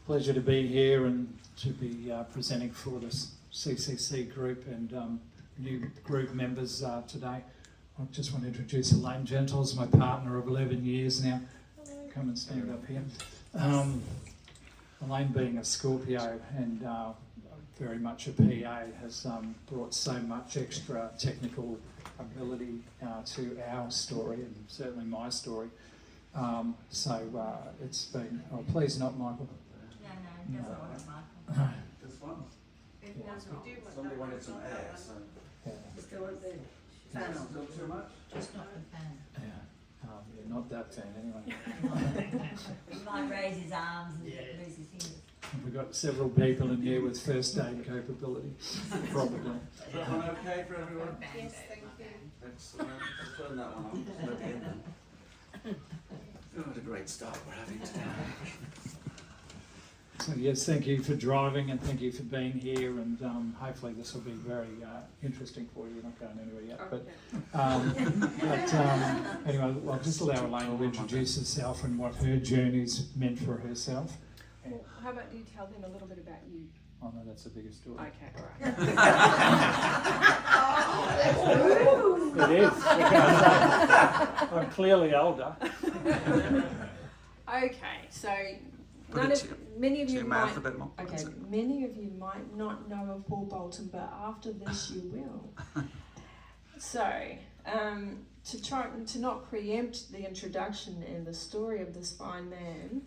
Pleasure to be here and to be presenting for this CCC group and new group members today. I just want to introduce Elaine Gentles, my partner of 11 years now. Come and stand up here. Elaine, being a Scorpio and very much a PA, has brought so much extra technical ability to our story and certainly my story. It's been, oh please not Michael. No, doesn't want it, Michael. This one? Yeah. Somebody wanted some air, so. Yeah, Still want the fan on. Still too much? Just not the fan. yeah, not that fan anyway. He might raise his arms and lose his fingers. We've got several people in here with first aid capability, probably. Is that one okay for everyone? Yes, thank you. Excellent. Let's turn that one on. Let me in then. Oh, what a great start we're having today. So yes, thank you for driving and thank you for being here, and hopefully this will be very interesting for you. You're not going anywhere yet, but anyway, I'll just allow Elaine to introduce herself and what her journey's meant for herself. Well, how about you tell them a little bit about you? Oh no, that's a bigger story. Okay, It is, because I'm clearly older. Okay, so Put it to many of you your mouth a might. bit more. Okay, That's it. many of you might not know of Paul Boulton, but after this you will. So, to not preempt the introduction and the story of this fine man,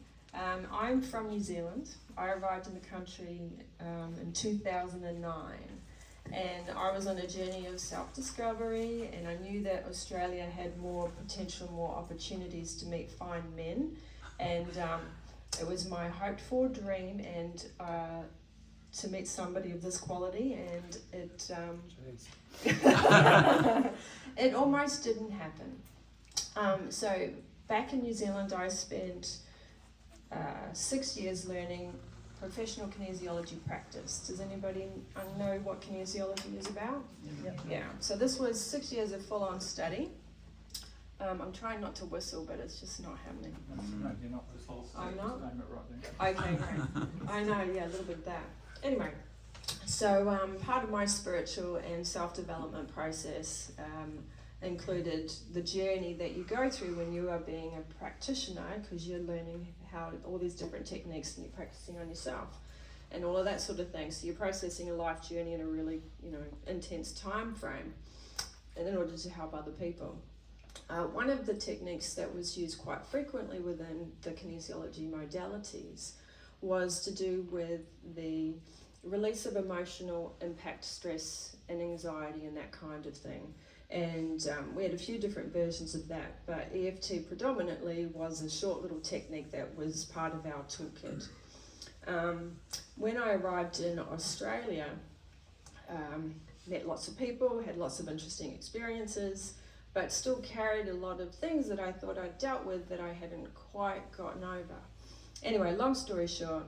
I'm from New Zealand. I arrived in the country in 2009, and I was on a journey of self-discovery, and I knew that Australia had more potential, more opportunities to meet fine men, and it was my hoped-for dream and to meet somebody of this quality, and it almost didn't happen. So back in New Zealand, I spent 6 years learning professional kinesiology practice. Does anybody know what kinesiology is about? Yeah. So this was 6 years of full-on study. I'm trying not to whistle, but it's just not happening. No, you're not this whole I'm not? name it right there. Okay, great. I know, yeah, a little bit of that. Anyway, so part of my spiritual and self-development process included the journey that you go through when you are being a practitioner, because you're learning how all these different techniques and you're practicing on yourself and all of that sort of thing. So you're processing a life journey in a really, intense time frame, and in order to help other people. One of the techniques that was used quite frequently within the kinesiology modalities was to do with the release of emotional impact, stress and anxiety and that kind of thing. And we had a few different versions of that, but EFT predominantly was a short little technique that was part of our toolkit. When I arrived in Australia, met lots of people, had lots of interesting experiences, but still carried a lot of things that I thought I'd dealt with that I hadn't quite gotten over. Anyway, long story short,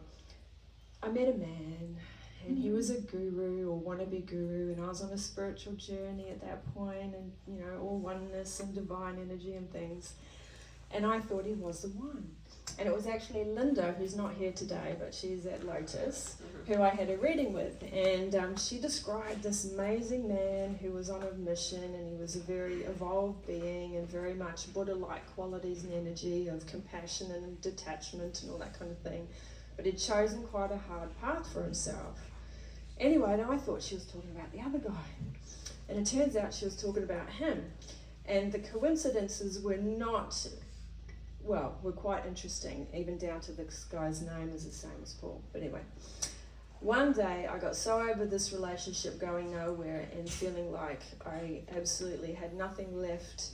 I met a man, and he was a guru or wannabe guru, and I was on a spiritual journey at that point, and all oneness and divine energy and things, and I thought he was the one. And it was actually Linda, who's not here today, but she's at Lotus, who I had a reading with, and she described this amazing man who was on a mission, and he was a very evolved being and very much Buddha-like qualities and energy of compassion and detachment and all that kind of thing, but he'd chosen quite a hard path for himself. Anyway, and I thought she was talking about the other guy, and it turns out she was talking about him, and the coincidences were were quite interesting, even down to this guy's name is the same as Paul. But anyway, one day I got so over this relationship going nowhere and feeling like I absolutely had nothing left.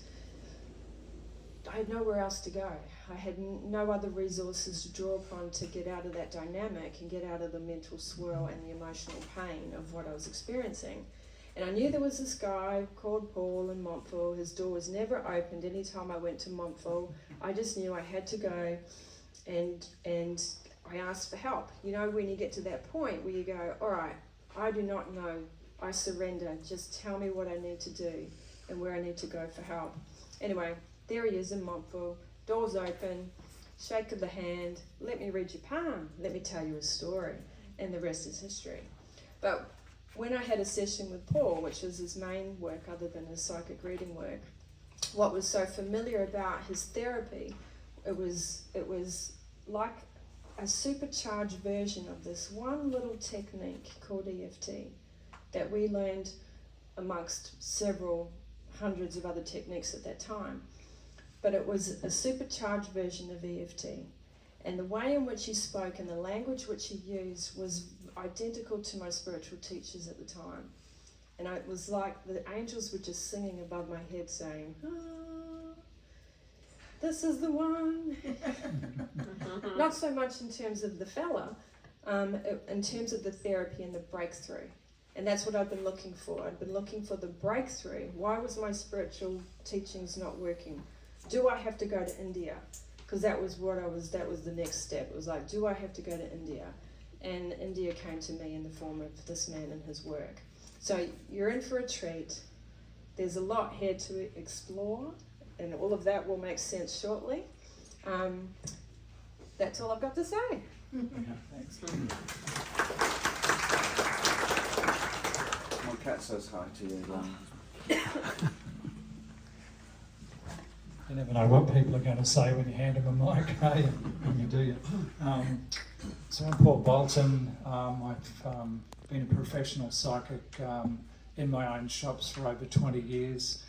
I had nowhere else to go. I had no other resources to draw upon to get out of that dynamic and get out of the mental swirl and the emotional pain of what I was experiencing. And I knew there was this guy called Paul in Montville. His door was never opened anytime I went to Montville. I just knew I had to go, and I asked for help. When you get to that point where you go, all right, I do not know, I surrender, just tell me what I need to do and where I need to go for help. Anyway, there he is in Montville, doors open, shake of the hand, let me read your palm, let me tell you a story, and the rest is history. But when I had a session with Paul, which was his main work other than his psychic reading work, what was so familiar about his therapy, it was like a supercharged version of this one little technique called EFT that we learned amongst several hundreds of other techniques at that time. But it was a supercharged version of EFT. And the way in which he spoke and the language which he used was identical to my spiritual teachers at the time. And it was like the angels were just singing above my head saying, this is the one. Not so much in terms of the fella, in terms of the therapy and the breakthrough. And that's what I've been looking for. I've been looking for the breakthrough. Why was my spiritual teachings not working? Do I have to go to India? Because that was the next step. It was like, do I have to go to India? And India came to me in the form of this man and his work. So you're in for a treat. There's a lot here to explore, and all of that will make sense shortly. That's all I've got to say. Yeah, thanks. My cat says hi to you. You never know what people are going to say when you hand them a mic, hey? When you do. So I'm Paul Boulton. I've been a professional psychic in my own shops for over 20 years.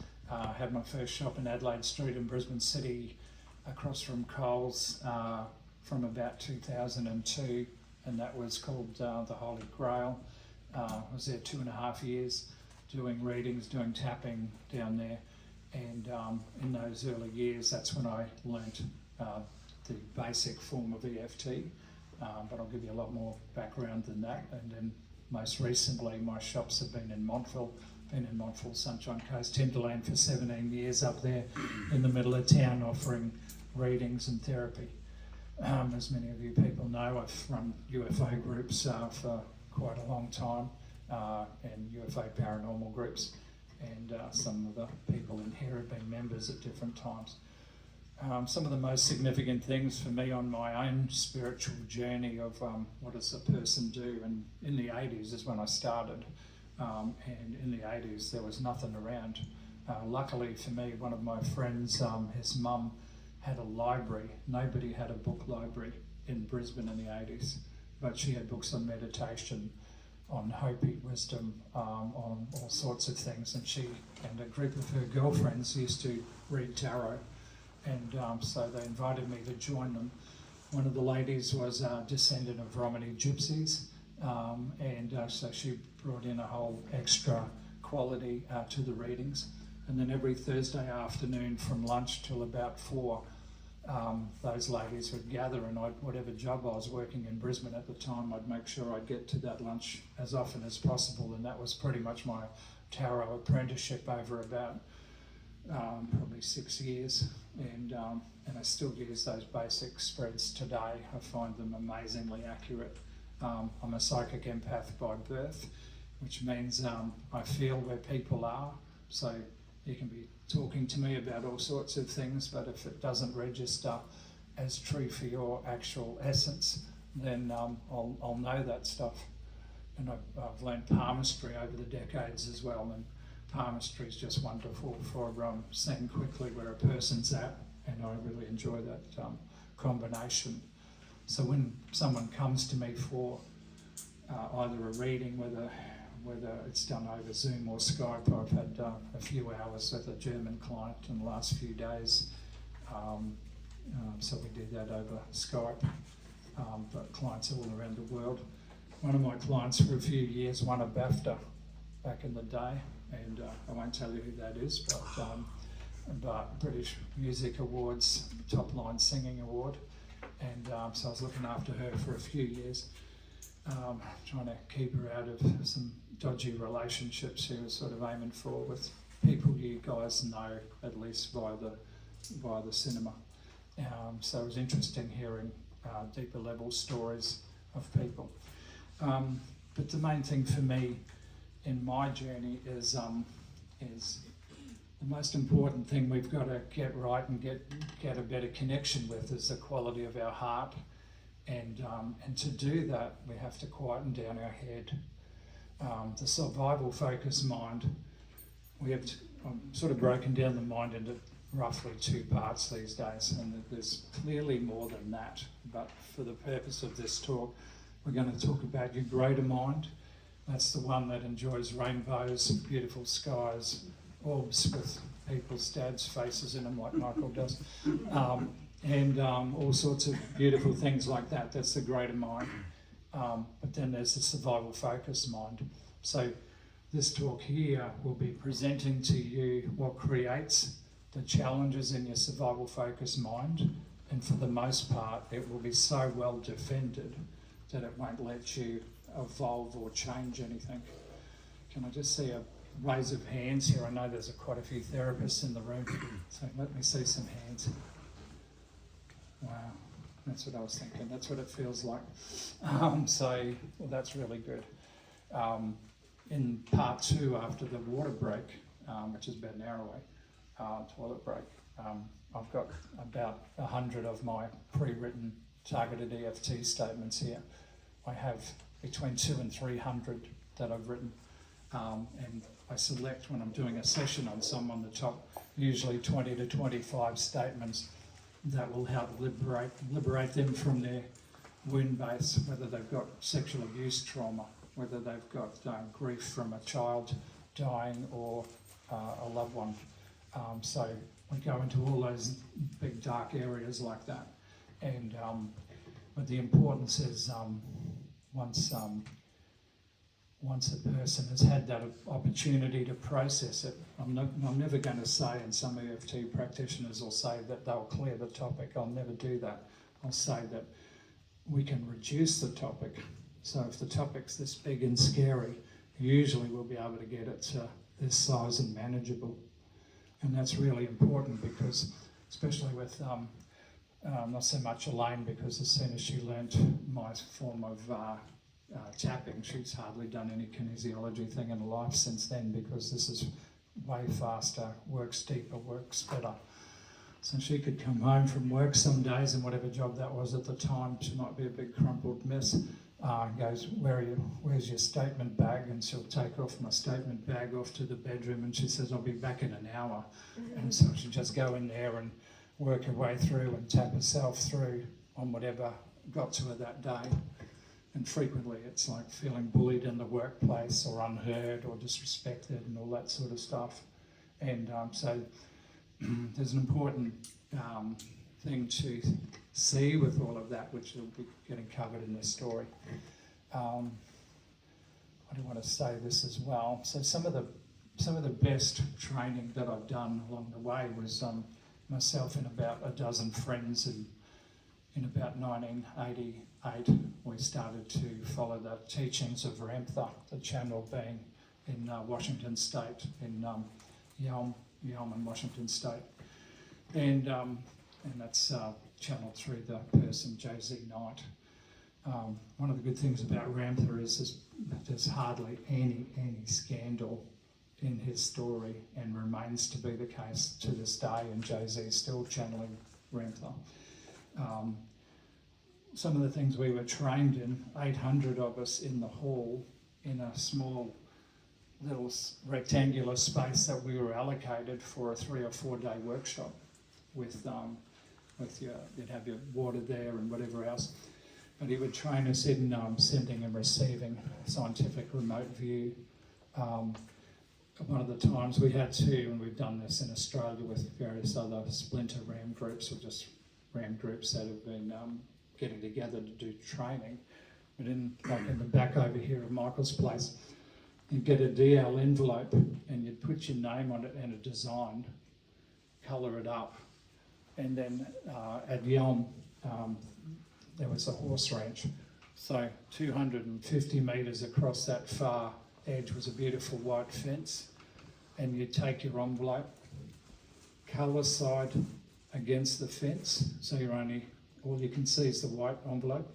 Had my first shop in Adelaide Street in Brisbane City, across from Coles, from about 2002, and that was called the Holy Grail. I was there 2.5 years doing readings, doing tapping down there. And in those early years, that's when I learnt the basic form of EFT, but I'll give you a lot more background than that. And then most recently, my shops have been in Montville, Sunshine Coast, Timberland for 17 years up there in the middle of town, offering readings and therapy. As many of you people know, I've run UFO groups for quite a long time, and UFO paranormal groups. And some of the people in here have been members at different times. Some of the most significant things for me on my own spiritual journey of what does a person do, and in the 80s is when I started, and in the 80s there was nothing around. Luckily for me, one of my friends, his mum had a library. Nobody had a book library in Brisbane in the 80s, but she had books on meditation, on Hopi wisdom, on all sorts of things, and she and a group of her girlfriends used to read tarot, and so they invited me to join them. One of the ladies was a descendant of Romany gypsies, and so she brought in a whole extra quality to the readings. And then every Thursday afternoon from lunch till about 4, those ladies would gather, and whatever job I was working in Brisbane at the time, I'd make sure I'd get to that lunch as often as possible, and that was pretty much my tarot apprenticeship over about probably 6 years, and I still use those basic spreads today. I find them amazingly accurate. I'm a psychic empath by birth, which means I feel where people are, so you can be talking to me about all sorts of things, but if it doesn't register as true for your actual essence, then I'll know that stuff. And I've learned palmistry over the decades as well, and palmistry is just wonderful for seeing quickly where a person's at, and I really enjoy that combination. So when someone comes to me for either a reading, whether it's done over Zoom or Skype, I've had a few hours with a German client in the last few days, so we do that over Skype, but clients all around the world. One of my clients for a few years won a BAFTA back in the day, and I won't tell you who that is, but British Music Awards Top Line Singing Award, and so I was looking after her for a few years, trying to keep her out of some dodgy relationships she was sort of aiming for with people you guys know, at least via the cinema. So it was interesting hearing deeper level stories of people. But the main thing for me in my journey is the most important thing we've got to get right and get a better connection with is the quality of our heart. And to do that, we have to quieten down our head. The survival focused mind, we have sort of broken down the mind into roughly 2 parts these days, and there's clearly more than that. But for the purpose of this talk, we're going to talk about your greater mind. That's the one that enjoys rainbows, beautiful skies, orbs with people's dads' faces in them like Michael does, and all sorts of beautiful things like that. That's the greater mind. But then there's the survival focused mind. So this talk here will be presenting to you what creates the challenges in your survival focused mind, and for the most part it will be so well defended that it won't let you evolve or change anything. Can I just see a raise of hands here? I know there's quite a few therapists in the room, so let me see some hands. Wow, that's what I was thinking. That's what it feels like. So, well, that's really good. In part 2, after the water break, which is about an hour away, toilet break, I've got about 100 of my pre-written targeted EFT statements here. I have between 200 and 300 that I've written, and I select, when I'm doing a session on someone, the top usually 20 to 25 statements that will help liberate them from their wound base, whether they've got sexual abuse trauma, whether they've got grief from a child dying or a loved one. So we go into all those big dark areas like that. And but the importance is once a person has had that opportunity to process it, I'm never going to say, and some EFT practitioners will say that they'll clear the topic. I'll never do that. I'll say that we can reduce the topic. So if the topic's this big and scary, usually we'll be able to get it to this size and manageable. And that's really important because, especially with not so much Elaine, because as soon as she learnt my form of tapping, she's hardly done any kinesiology thing in her life since then, because this is way faster, works deeper, works better. So she could come home from work some days, and whatever job that was at the time, she might be a big crumpled mess, goes, where's your statement bag? And she'll take off my statement bag off to the bedroom, and she says, I'll be back in an hour. And so she'll just go in there and work her way through and tap herself through on whatever got to her that day. And frequently it's like feeling bullied in the workplace or unheard or disrespected and all that sort of stuff. And so there's an important thing to see with all of that, which will be getting covered in this story. I do want to say this as well. So some of the best training that I've done along the way was myself and about a dozen friends, and in about 1988 we started to follow the teachings of Ramtha, the channel being in Washington State, in Yelm in Washington State, and that's channeled through the person J.Z. Knight. One of the good things about Ramtha is there's hardly any scandal in his story, and remains to be the case to this day, and J.Z. is still channeling Ramtha. Some of the things we were trained in, 800 of us in the hall, in a small little rectangular space that we were allocated for a 3 or 4 day workshop with you'd have your water there and whatever else. But he would train us in sending and receiving scientific remote view. One of the times we had to, and we've done this in Australia with various other splinter RAM groups, or just RAM groups that have been getting together to do training. But in the back over here of Michael's place, you'd get a DL envelope and you'd put your name on it and a design, colour it up. And then at Yelm, there was a horse ranch. So 250 metres across that far edge was a beautiful white fence. And you'd take your envelope, colour side against the fence, so all you can see is the white envelope.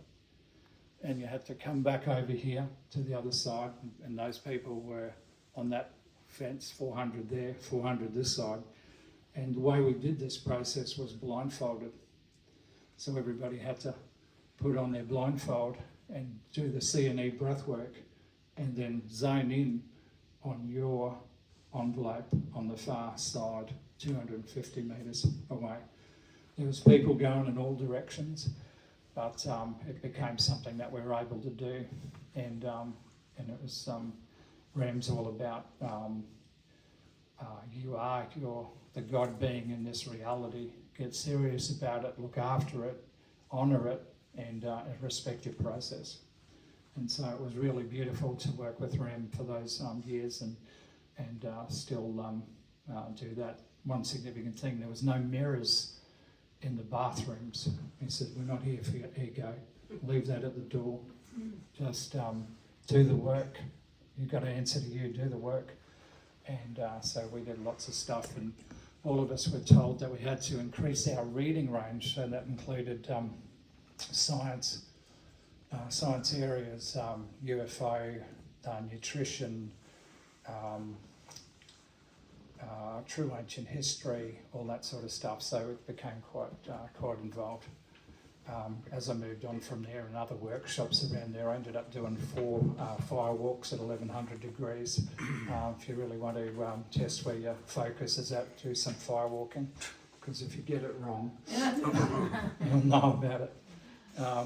And you had to come back over here to the other side, and those people were on that fence, 400 there, 400 this side. And the way we did this process was blindfolded. So everybody had to put on their blindfold and do the C&E breath work and then zone in on your envelope on the far side, 250 metres away. There was people going in all directions, but it became something that we were able to do, and it was REM's all about you're the God being in this reality. Get serious about it, look after it, honour it, and respect your process. And so it was really beautiful to work with REM for those years and still do that. One significant thing, there was no mirrors in the bathrooms. He said, we're not here for your ego. Leave that at the door. Just do the work. You've got to answer to you, do the work. And so we did lots of stuff, and all of us were told that we had to increase our reading range, so that included science areas, UFO, nutrition, true ancient history, all that sort of stuff. So it became quite involved. As I moved on from there and other workshops around there, I ended up doing 4 firewalks at 1100 degrees. If you really want to test where your focus is at, do some firewalking, because if you get it wrong, you'll know about it.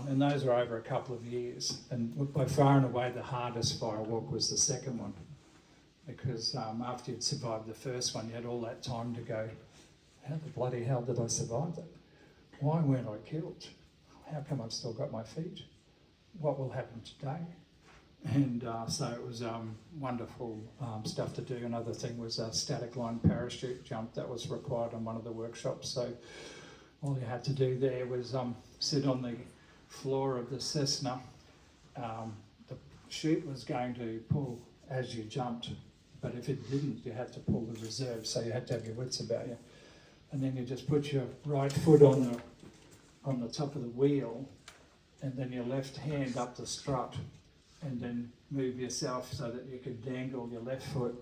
And those were over a couple of years. And by far and away the hardest firewalk was the second one, because after you'd survived the first one, you had all that time to go, how the bloody hell did I survive that? Why weren't I killed? How come I've still got my feet? What will happen today? And so it was wonderful stuff to do. Another thing was a static line parachute jump that was required on one of the workshops. So all you had to do there was sit on the floor of the Cessna. The chute was going to pull as you jumped, but if it didn't, you had to pull the reserve, so you had to have your wits about you. And then you just put your right foot on the top of the wheel, and then your left hand up the strut, and then move yourself so that you could dangle your left foot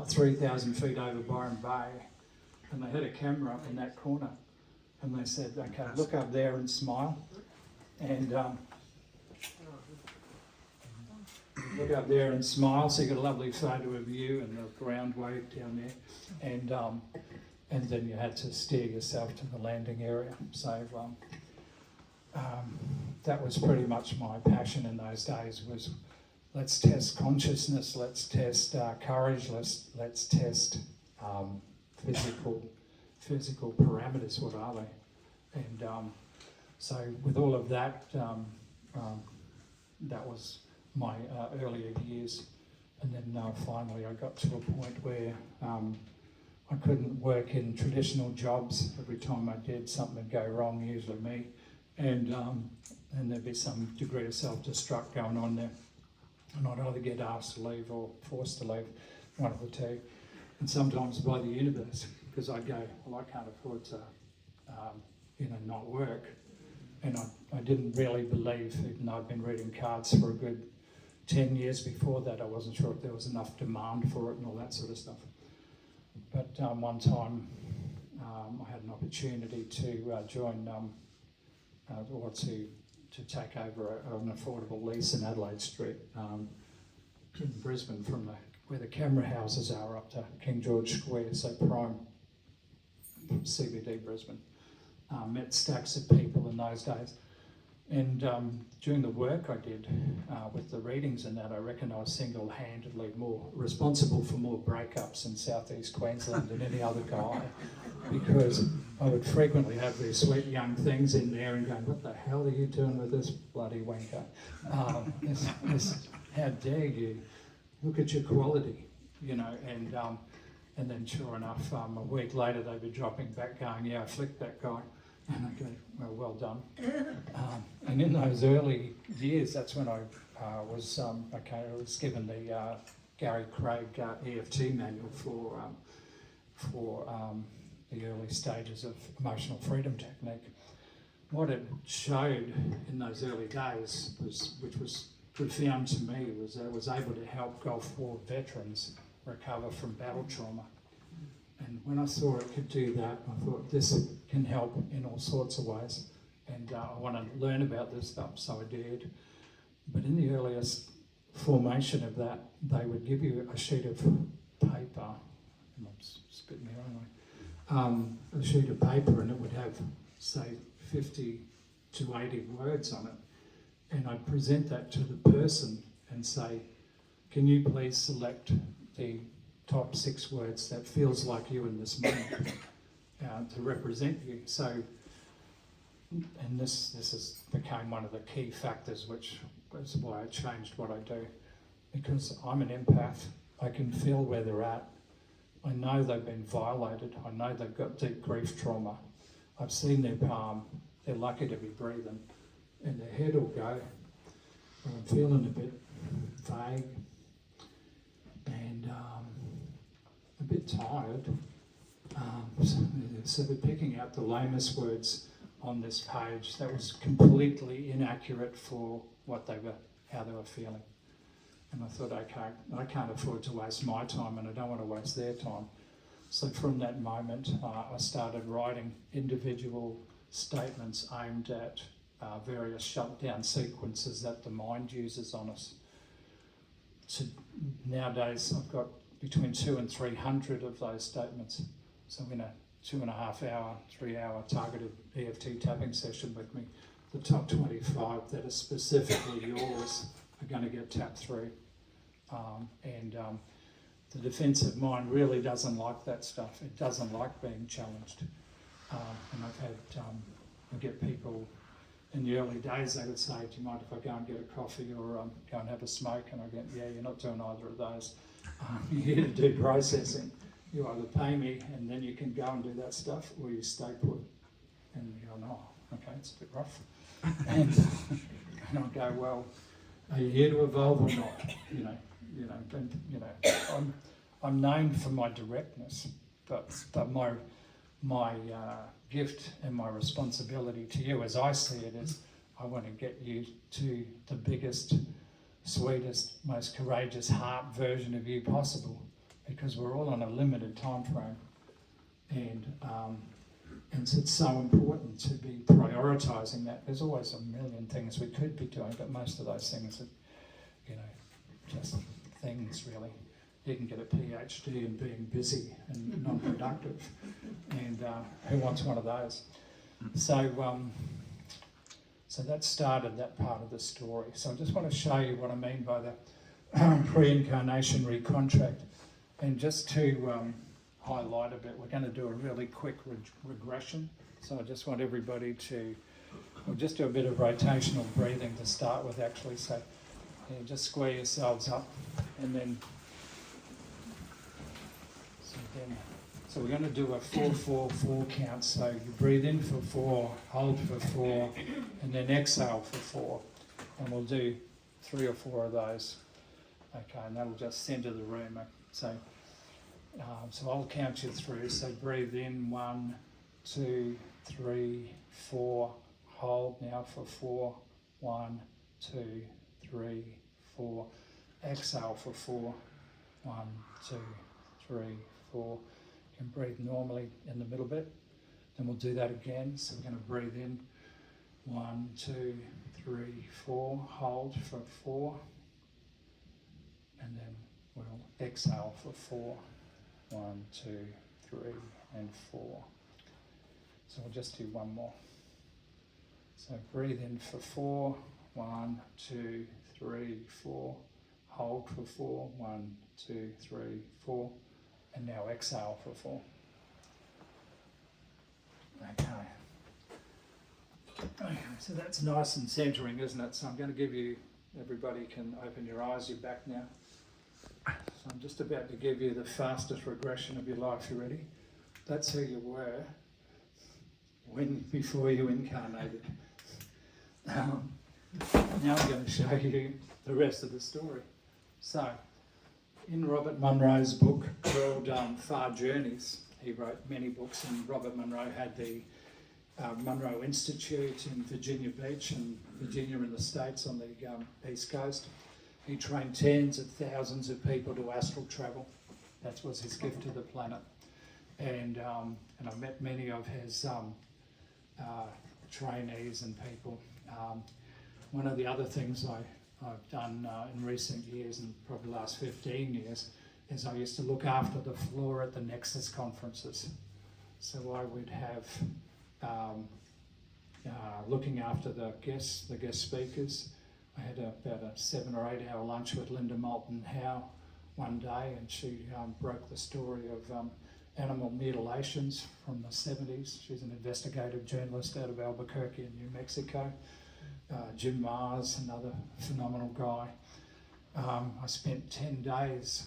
3,000 feet over Byron Bay. And they had a camera up in that corner, and they said, okay, look up there and smile, and look up there and smile, so you got a lovely photo of you and the ground wave down there, and then you had to steer yourself to the landing area. So that was pretty much my passion in those days, was let's test consciousness, let's test courage, let's test physical parameters, what are they? And so with all of that, that was my earlier years. And then finally I got to a point where I couldn't work in traditional jobs. Every time I did, something would go wrong, usually me, and there'd be some degree of self-destruct going on there, and I'd either get asked to leave or forced to leave, one of the two, and sometimes by the universe, because I'd go, well, I can't afford to not work. And I didn't really believe, even though I'd been reading cards for a good 10 years before that, I wasn't sure if there was enough demand for it and all that sort of stuff. But one time I had an opportunity to join or to take over an affordable lease in Adelaide Street in Brisbane, from where the camera houses are up to King George Square, so prime CBD Brisbane. Met stacks of people in those days. And during the work I did with the readings and that, I reckon I was single-handedly more responsible for more breakups in southeast Queensland than any other guy, because I would frequently have these sweet young things in there and going, what the hell are you doing with this bloody wanker? How dare you? Look at your quality, and then sure enough, a week later they'd be dropping back going, yeah, I flicked that guy. And I go, well done. And in those early years, that's when I was given the Gary Craig EFT manual for the early stages of emotional freedom technique. What it showed in those early days, which was profound to me, was that it was able to help Gulf War veterans recover from battle trauma. And when I saw it could do that, I thought this can help in all sorts of ways. And I want to learn about this stuff, so I did. But in the earliest formation of that, they would give you a sheet of paper, and I'm spitting here anyway, a sheet of paper, and it would have, say, 50 to 80 words on it. And I'd present that to the person and say, can you please select the top 6 words that feels like you in this moment to represent you. So, and this became one of the key factors, which is why I changed what I do, because I'm an empath. I can feel where they're at. I know they've been violated. I know they've got deep grief trauma. I've seen their palm. They're lucky to be breathing. And their head will go. I'm feeling a bit vague and a bit tired. So they're picking out the lamest words on this page that was completely inaccurate for what they were, how they were feeling. And I thought, okay, I can't afford to waste my time, and I don't want to waste their time. So from that moment, I started writing individual statements aimed at various shutdown sequences that the mind uses on us. So nowadays, I've got between 200 and 300 of those statements. So in a 2.5 hour, 3 hour targeted EFT tapping session with me, the top 25 that are specifically yours are going to get tapped through. The defensive mind really doesn't like that stuff. It doesn't like being challenged. And I've had, I get people in the early days, they would say, do you mind if I go and get a coffee or go and have a smoke? And I go, yeah, you're not doing either of those. You're here to do processing. You either pay me and then you can go and do that stuff, or you stay put. And you go, oh, okay, it's a bit rough. And I'll go, well, are you here to evolve or not? I'm known for my directness, but my gift and my responsibility to you, as I see it, is I want to get you to the biggest, sweetest, most courageous heart version of you possible, because we're all on a limited time frame, and so it's so important to be prioritising that. There's always a million things we could be doing, but most of those things are, just things really. You can get a PhD in being busy and non-productive, and who wants one of those? So that started that part of the story. So I just want to show you what I mean by the pre-incarnation recontract. And just to highlight a bit, we're going to do a really quick regression. So I just want everybody to, we'll just do a bit of rotational breathing to start with actually. So just square yourselves up, and then, so we're going to do a 4-4-4 count. So you breathe in for 4, hold for 4, and then exhale for 4. And we'll do 3 or 4 of those. Okay, and that'll just centre the room. So I'll count you through. So breathe in, 1, 2, 3, 4. Hold now for 4. 1, 2, 3, 4. Exhale for 4. 1, 2, 3, 4. You can breathe normally in the middle bit. Then we'll do that again. So we're going to breathe in, 1, 2, 3, 4. Hold for 4. And then we'll exhale for 4. 1, 2, 3, and 4. So we'll just do one more. So breathe in for 4. 1, 2, 3, 4. Hold for 4. 1, 2, 3, 4. And now exhale for 4. Okay, so that's nice and centering, isn't it? So I'm going to give you, everybody can open your eyes, you're back now. So I'm just about to give you the fastest regression of your life. You ready? That's who you were before you incarnated. Now I'm going to show you the rest of the story. So, in Robert Monroe's book called Far Journeys, he wrote many books, and Robert Monroe had the Monroe Institute in Virginia Beach, and Virginia in the States on the East Coast. He trained tens of thousands of people to astral travel. That was his gift to the planet. And I've met many of his trainees and people. One of the other things I've done in recent years, and probably the last 15 years, is I used to look after the floor at the Nexus conferences. So I would have looking after the guest speakers. I had about a 7 or 8 hour lunch with Linda Moulton Howe one day, and she broke the story of animal mutilations from the 70s. She's an investigative journalist out of Albuquerque in New Mexico. Jim Mars, another phenomenal guy. I spent 10 days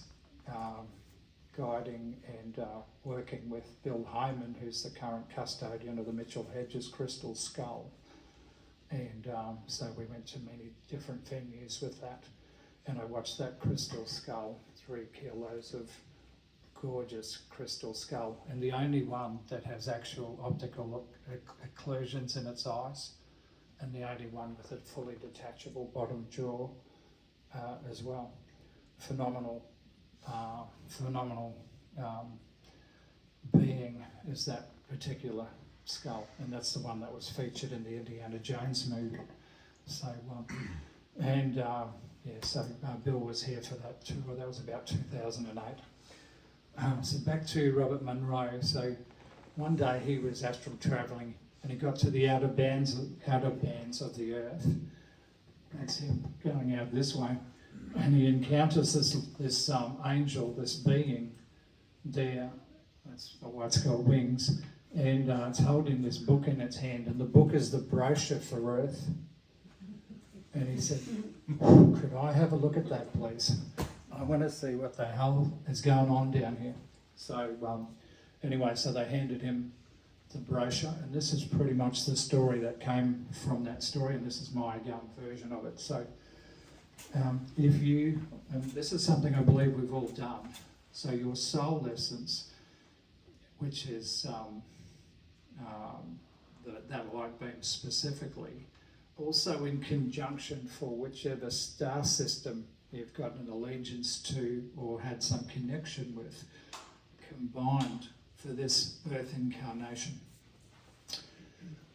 guiding and working with Bill Hyman, who's the current custodian of the Mitchell Hedges Crystal Skull. And so we went to many different venues with that. And I watched that crystal skull, 3 kilos of gorgeous crystal skull, and the only one that has actual optical occlusions in its eyes, and the only one with a fully detachable bottom jaw as well. Phenomenal being is that particular skull, and that's the one that was featured in the Indiana Jones movie. So, Bill was here for that tour. That was about 2008. So back to Robert Monroe. So one day he was astral travelling, and he got to the outer bands of the earth. That's him going out this way, and he encounters this angel, this being there. That's why it's got wings, and it's holding this book in its hand, and the book is the brochure for Earth. And he said, "Could I have a look at that, please? I want to see what the hell is going on down here." So anyway, so they handed him the brochure, and this is pretty much the story that came from that story, and this is my version of it. So if you, and this is something I believe we've all done, so your soul essence, which is that light beam specifically, also in conjunction for whichever star system you've got an allegiance to or had some connection with, combined for this Earth incarnation.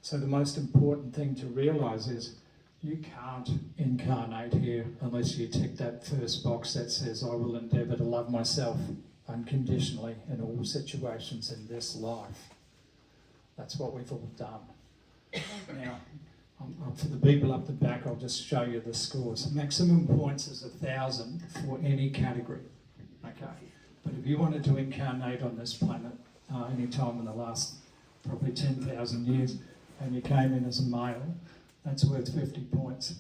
So the most important thing to realise is you can't incarnate here unless you tick that first box that says, "I will endeavour to love myself unconditionally in all situations in this life." That's what we've all done. Now, for the people up the back, I'll just show you the scores. Maximum points is 1,000 for any category. Okay, but if you wanted to incarnate on this planet any time in the last probably 10,000 years, and you came in as a male, that's worth 50 points.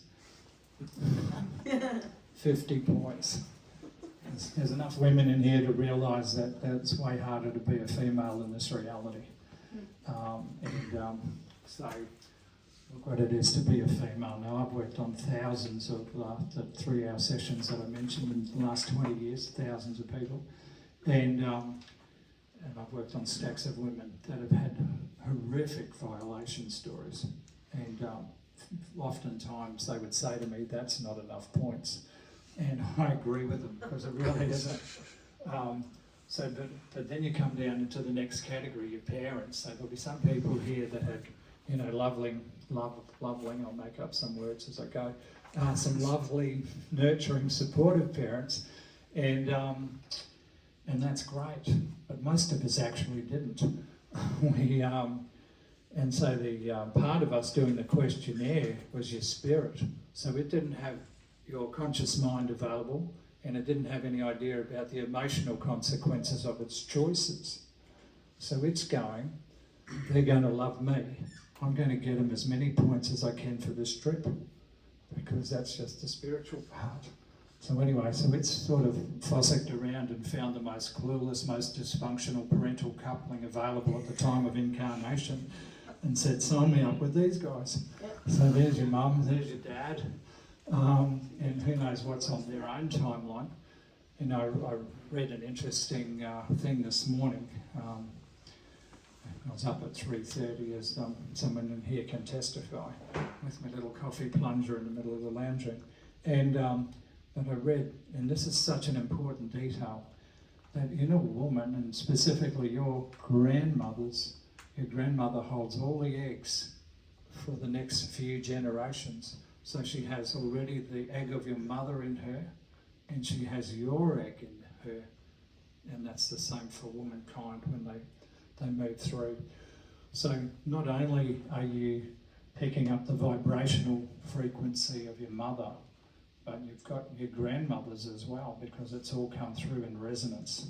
50 points. There's enough women in here to realise that it's way harder to be a female in this reality. So look what it is to be a female. Now, I've worked on thousands of the 3-hour sessions that I mentioned in the last 20 years, thousands of people. And I've worked on stacks of women that have had horrific violation stories. And oftentimes they would say to me, "That's not enough points." And I agree with them, because it really isn't. But then you come down into the next category, your parents. So there'll be some people here that had, loving, I'll make up some words as I go, some lovely, nurturing, supportive parents, and that's great. But most of us actually didn't. And so the part of us doing the questionnaire was your spirit. So it didn't have your conscious mind available, and it didn't have any idea about the emotional consequences of its choices. So it's going, they're going to love me. I'm going to get them as many points as I can for this trip, because that's just the spiritual part. So anyway, so it's sort of fossicked around and found the most clueless, most dysfunctional parental coupling available at the time of incarnation, and said, "Sign me up with these guys." So there's your mum, there's your dad, and who knows what's on their own timeline. I read an interesting thing this morning. I was up at 3:30, as someone in here can testify, with my little coffee plunger in the middle of the lounge room. And I read, and this is such an important detail, that in a woman, and specifically your grandmother holds all the eggs for the next few generations. So she has already the egg of your mother in her, and she has your egg in her. And that's the same for womankind when they move through. So not only are you picking up the vibrational frequency of your mother, but you've got your grandmothers as well, because it's all come through in resonance.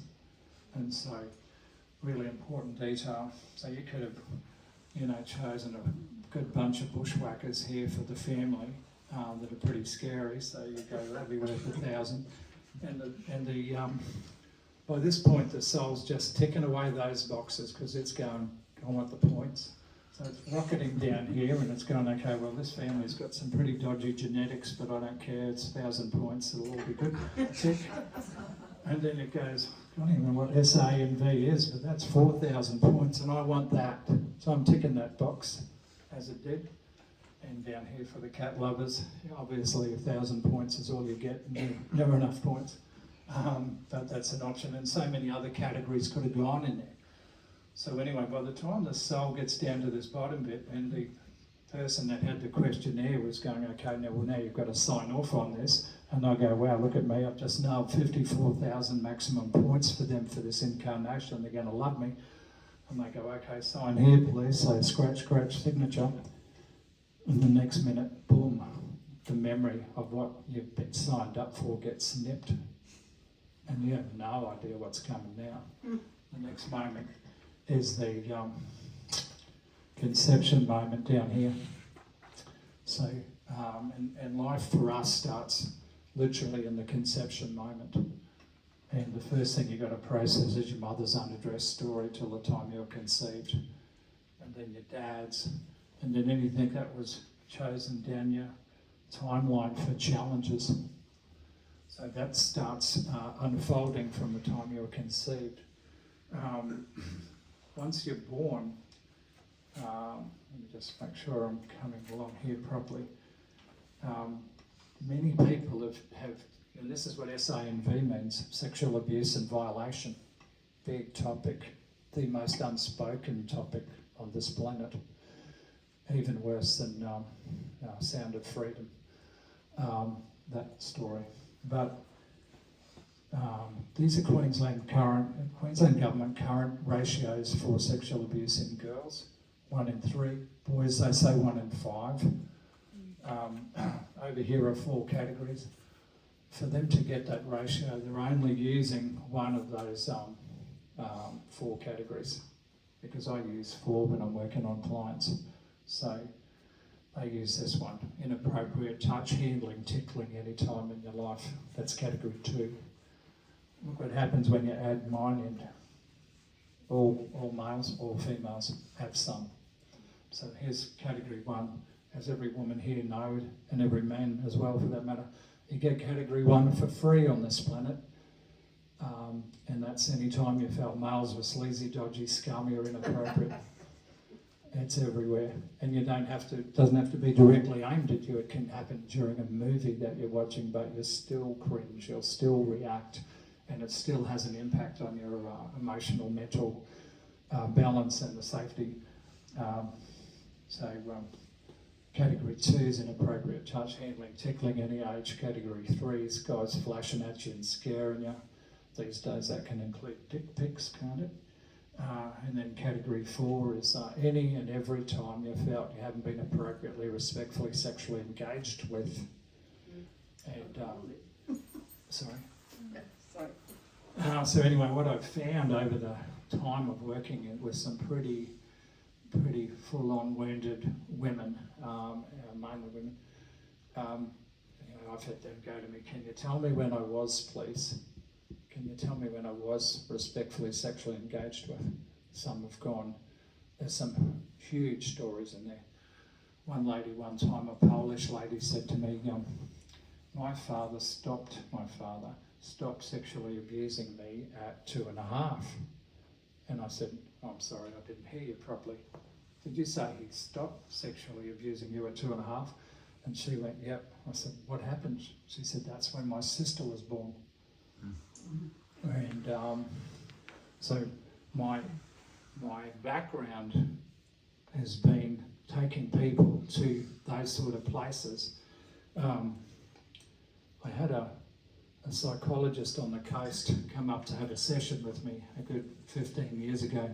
And so, really important detail. So you could have, chosen a good bunch of bushwhackers here for the family that are pretty scary. So you go, that'll be worth 1,000. By this point, the soul's just ticking away those boxes because it's going, I want the points. So it's rocketing down here and it's going, okay, well, this family's got some pretty dodgy genetics, but I don't care, it's 1,000 points, it'll all be good. Tick. And then it goes, I don't even know what SA and V is, but that's 4,000 points and I want that. So I'm ticking that box as it did. And down here for the cat lovers, obviously 1,000 points is all you get, and never enough points. But that's an option, and so many other categories could have gone in there. So anyway, by the time the soul gets down to this bottom bit, and the person that had the questionnaire was going, okay, now you've got to sign off on this, and I go, wow, look at me, I've just nailed 54,000 maximum points for them for this incarnation, they're going to love me. And they go, okay, sign here please, so scratch, signature. And the next minute, boom, the memory of what you've been signed up for gets snipped. And you have no idea what's coming now. The next moment is the conception moment down here. So, and life for us starts literally in the conception moment. And the first thing you've got to process is your mother's unaddressed story till the time you're conceived. And then your dad's. And then anything that was chosen down your timeline for challenges. So that starts unfolding from the time you were conceived. Once you're born, let me just make sure I'm coming along here properly. Many people have, and this is what SANV means, sexual abuse and violation. Big topic, the most unspoken topic on this planet. Even worse than Sound of Freedom, that story. But these are Queensland government current ratios for sexual abuse in girls. 1 in 3. Boys, they say 1 in 5. Over here are 4 categories. For them to get that ratio, they're only using one of those 4 categories, because I use 4 when I'm working on clients. So they use this one, inappropriate touch, handling, tickling any time in your life. That's category 2. Look what happens when you add mine in. All males, all females have some. So here's category 1, as every woman here knows, and every man as well for that matter. You get category 1 for free on this planet. And that's any time you felt males were sleazy, dodgy, scummy or inappropriate. It's everywhere, and you doesn't have to be directly aimed at you. It can happen during a movie that you're watching, but you still cringe, you'll still react, and it still has an impact on your emotional, mental balance and the safety. Category 2 is inappropriate touch, handling, tickling, any age. Category 3 is guys flashing at you and scaring you. These days that can include dick pics, can't it? And then category 4 is any and every time you felt you haven't been appropriately, respectfully, sexually engaged with. And sorry. So anyway, what I've found over the time of working with some pretty full-on wounded women, mainly women, I've had them go to me, can you tell me when I was, please? Can you tell me when I was respectfully sexually engaged with? Some have gone. There's some huge stories in there. One lady one time, a Polish lady, said to me, my father stopped sexually abusing me at 2.5. And I said, I'm sorry, I didn't hear you properly. Did you say he stopped sexually abusing you at 2.5? And she went, yep. I said, what happened? She said, that's when my sister was born. And so my background has been taking people to those sort of places. I had a psychologist on the coast come up to have a session with me a good 15 years ago,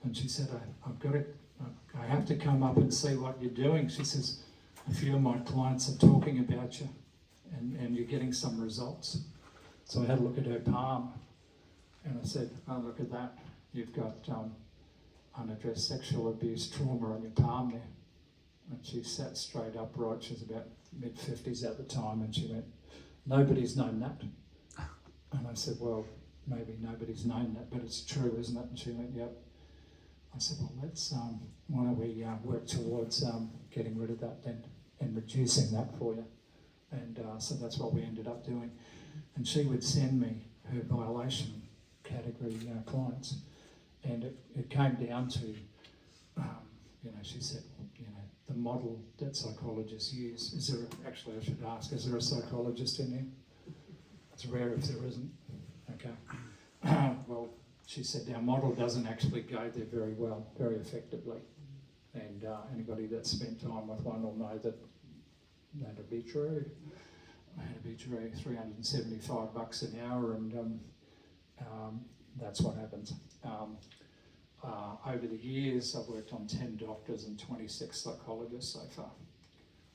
and she said, I have to come up and see what you're doing. She says, a few of my clients are talking about you and you're getting some results. So I had a look at her palm and I said, oh, look at that. You've got unaddressed sexual abuse trauma on your palm there. And she sat straight upright. She was about mid-50s at the time, and she went, nobody's known that. And I said, well, maybe nobody's known that, but it's true, isn't it? And she went, yep. I said, well, let's, why don't we work towards getting rid of that then and reducing that for you. And so that's what we ended up doing. And she would send me her violation category clients. And it came down to, she said, the model that psychologists use, actually I should ask, is there a psychologist in here? It's rare if there isn't. Okay. Well, she said our model doesn't actually go there very well, very effectively. And anybody that's spent time with one will know that that'd be true. That'd be true, $375 an hour, and that's what happens. Over the years, I've worked on 10 doctors and 26 psychologists so far.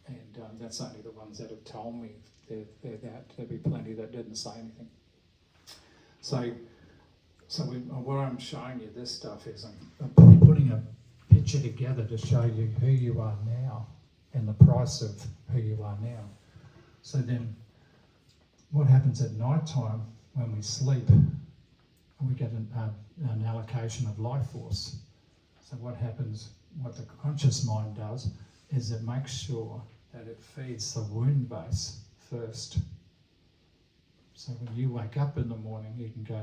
And that's only the ones that have told me they're that. There'll be plenty that didn't say anything. So what I'm showing you this stuff is I'm putting a picture together to show you who you are now and the price of who you are now. So then what happens at night time when we sleep, we get an allocation of life force. So what happens, what the conscious mind does, is it makes sure that it feeds the wound base first. So when you wake up in the morning, you can go,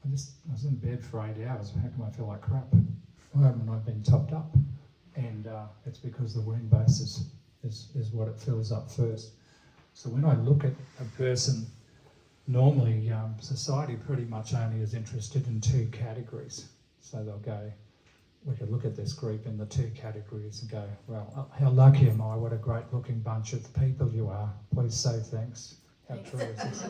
I was in bed for 8 hours, how come I feel like crap? Why haven't I been topped up? And it's because the wound base is what it fills up first. So when I look at a person, normally society pretty much only is interested in 2 categories. So they'll go, we could look at this group in the 2 categories and go, well, how lucky am I, what a great looking bunch of people you are, please say thanks. How true is this?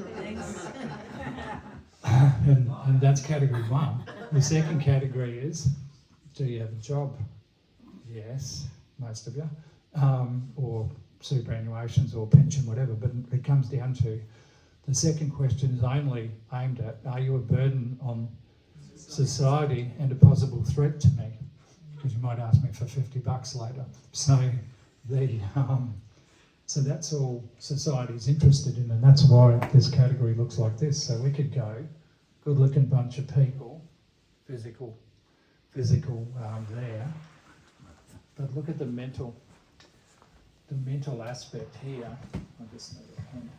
and that's category 1. The second category is, do you have a job? Yes, most of you. Or superannuations or pension, whatever, but it comes down to, the second question is only aimed at, are you a burden on society and a possible threat to me? Because you might ask me for $50 later. So that's all society's interested in, and that's why this category looks like this. So we could go, good looking bunch of people, physical there, but look at the mental aspect here. I just need a pen.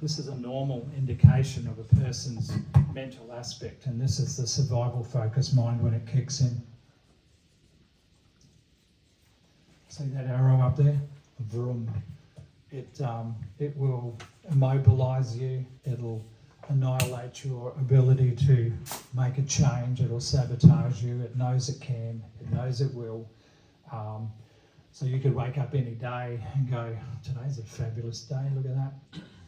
This is a normal indication of a person's mental aspect, and this is the survival focused mind when it kicks in. See that arrow up there? Vroom. It will immobilise you, it'll annihilate your ability to make a change, it'll sabotage you, it knows it can, it knows it will. So you could wake up any day and go, today's a fabulous day, look at that.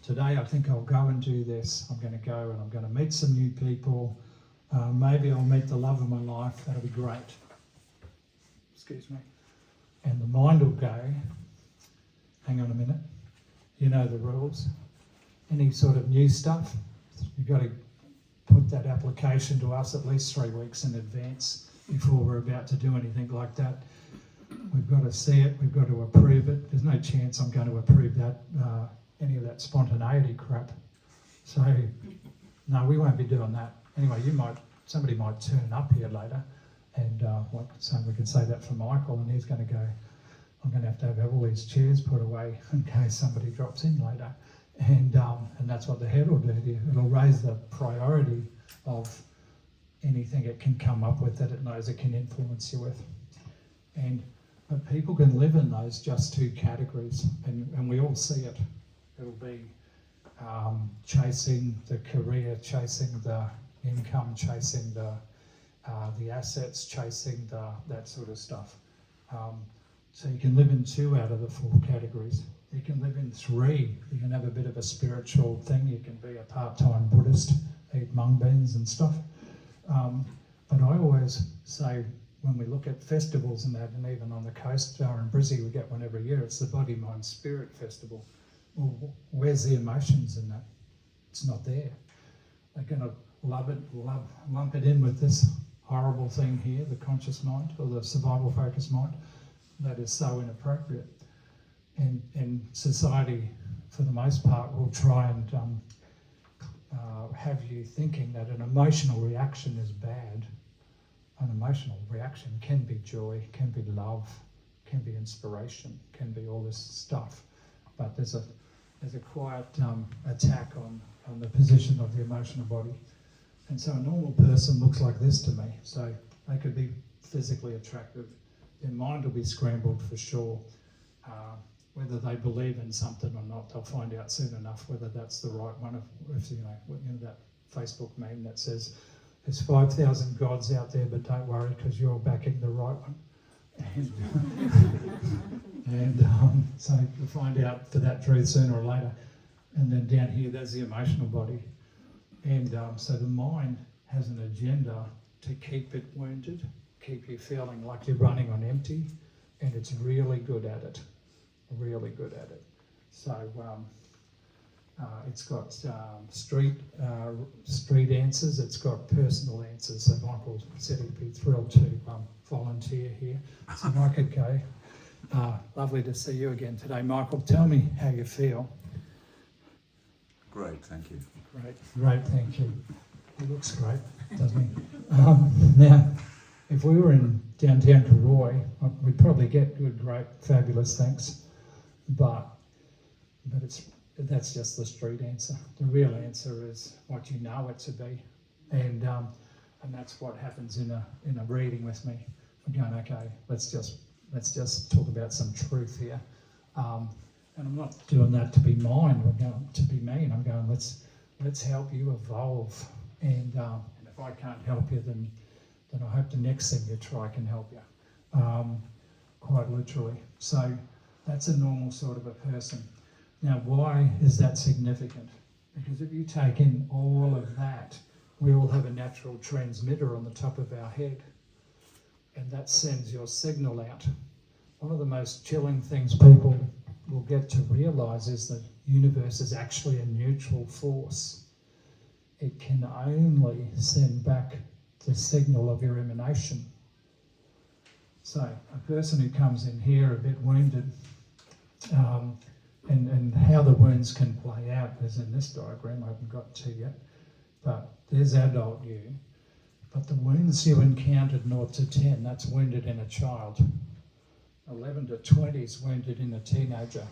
Today I think I'll go and do this, I'm going to go and I'm going to meet some new people, maybe I'll meet the love of my life, that'll be great. Excuse me. And the mind will go, hang on a minute, you know the rules. Any sort of new stuff, you've got to put that application to us at least 3 weeks in advance before we're about to do anything like that. We've got to see it, we've got to approve it. There's no chance I'm going to approve that, any of that spontaneity crap. So, no, we won't be doing that. Anyway, somebody might turn up here later, and so we could say that for Michael, and he's going to go, I'm going to have all these chairs put away in case somebody drops in later. And that's what the head will do. It'll raise the priority of anything it can come up with that it knows it can influence you with. But people can live in those just two categories, and we all see it. It'll be chasing the career, chasing the income, chasing the assets, chasing that sort of stuff. So you can live in 2 out of the 4 categories. You can live in 3. You can have a bit of a spiritual thing. You can be a part-time Buddhist, eat mung beans and stuff. But I always say, when we look at festivals and that, and even on the coast, in Brizzy we get one every year, it's the Body, Mind, Spirit Festival. Well, where's the emotions in that? It's not there. They're going to lump it in with this horrible thing here, the conscious mind, or the survival-focused mind, that is so inappropriate. And society, for the most part, will try and have you thinking that an emotional reaction is bad. An emotional reaction can be joy, can be love, can be inspiration, can be all this stuff. But there's a quiet attack on the position of the emotional body. And so a normal person looks like this to me. So they could be physically attractive. Their mind will be scrambled for sure. Whether they believe in something or not, they'll find out soon enough whether that's the right one. If you know that Facebook meme that says, there's 5,000 gods out there, but don't worry because you're backing the right one. So you'll find out for that truth sooner or later. And then down here, there's the emotional body. And so the mind has an agenda to keep it wounded, keep you feeling like you're running on empty, and it's really good at it. Really good at it. So it's got street answers, it's got personal answers. So Michael said he'd be thrilled to volunteer here. So I could go. Lovely to see you again today, Michael. Tell me how you feel. Great, thank you. Great, thank you. He looks great, doesn't he? Now, if we were in downtown Karoi, we'd probably get good, great, fabulous, thanks. But that's just the street answer. The real answer is what you know it to be, and that's what happens in a reading with me. We're going, okay, let's just talk about some truth here, and I'm not doing that to be mine. We're going to be mean. I'm going, let's help you evolve, and if I can't help you, then I hope the next thing you try can help you, quite literally. So. That's a normal sort of a person. Now, why is that significant? Because if you take in all of that, we all have a natural transmitter on the top of our head, and that sends your signal out. One of the most chilling things people will get to realise is that the universe is actually a neutral force. It can only send back the signal of your emanation. So, a person who comes in here a bit wounded, and how the wounds can play out is in this diagram. I haven't got to yet, but there's adult you. But the wounds you encountered 0 to 10, that's wounded in a child. 11 to 20 is wounded in a teenager.